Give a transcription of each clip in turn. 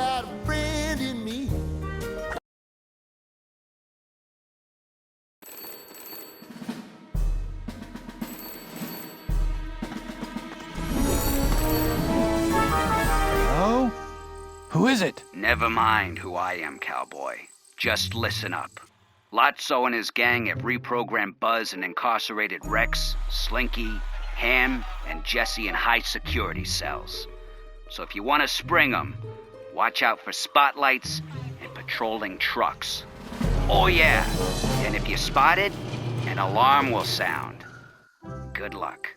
got a friend in me. Hello? Who is it? Never mind who I am, cowboy. Just listen up. Lotso and his gang have reprogrammed Buzz and incarcerated Rex, Slinky, Ham, and Jesse in high security cells. So if you want to spring them, watch out for spotlights and patrolling trucks. Oh yeah, and if you're spotted, an alarm will sound. Good luck.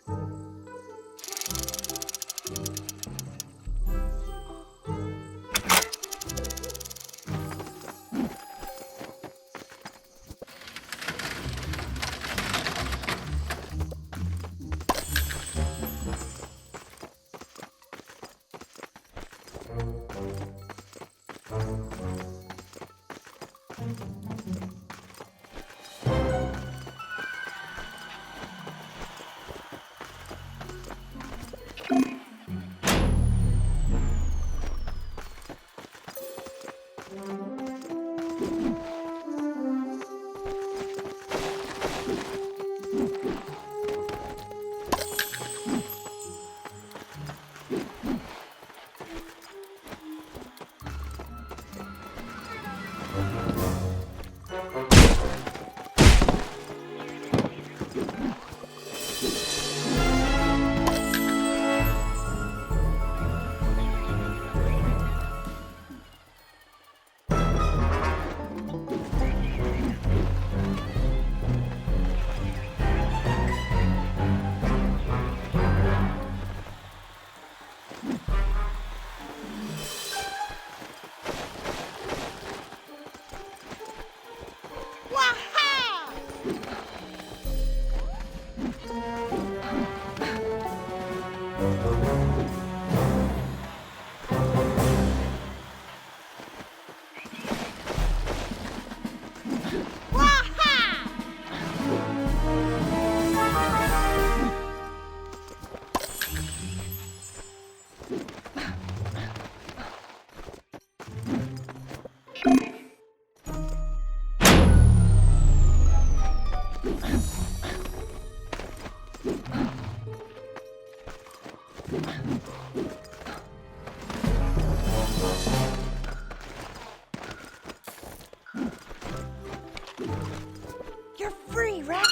You're free, Rex.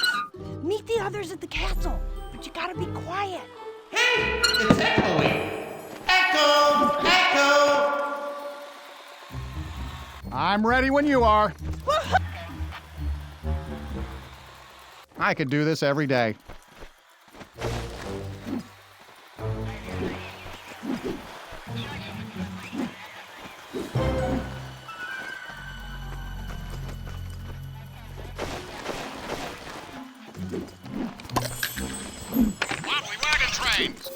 Meet the others at the castle, but you gotta be quiet. Hey, it's echoing. Echo! Echo! I'm ready when you are. I could do this every day. Wobbly wagon trains!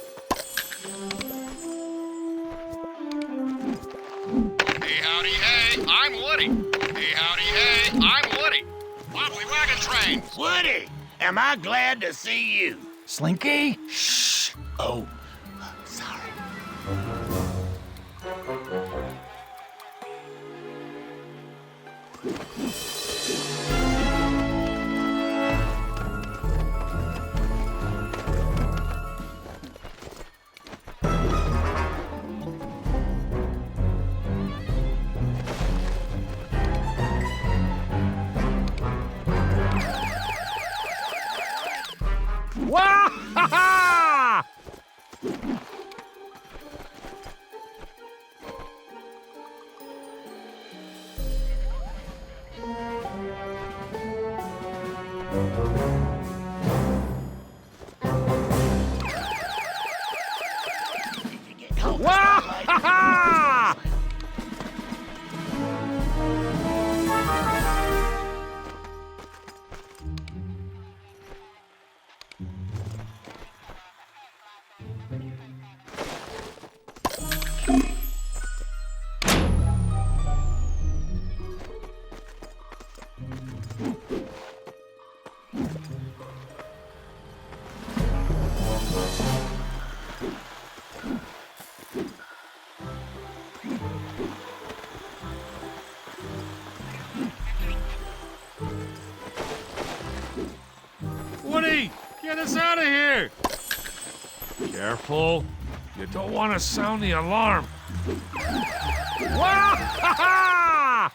Hey, howdy, hey, I'm Woody. Hey, howdy, hey, I'm Woody. Wobbly wagon trains! Woody, am I glad to see you? Slinky? Shh. Oh, sorry. Wah-ha-ha! Get us out of here! Careful. You don't want to sound the alarm. Wah-ha-ha!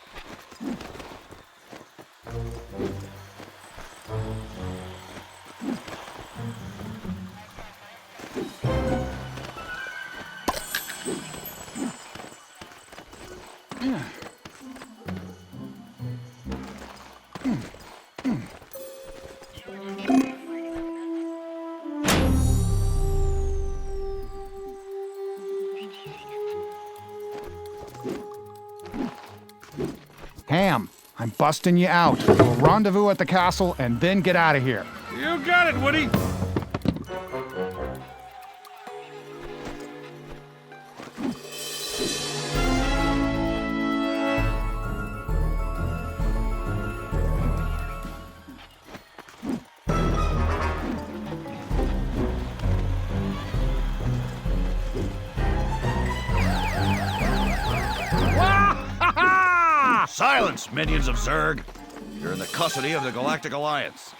Ham, I'm busting you out. We'll rendezvous at the castle and then get out of here. You got it, Woody. Silence, minions of Zurg! You're in the custody of the Galactic Alliance.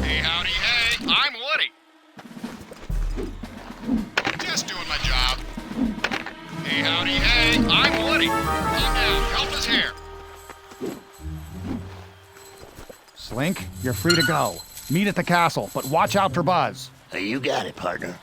Hey, howdy, hey, I'm Woody. Just doing my job. Hey, howdy, hey, I'm Woody. Calm down, help is here. Slink, you're free to go. Meet at the castle, but watch out for Buzz. You got it, partner.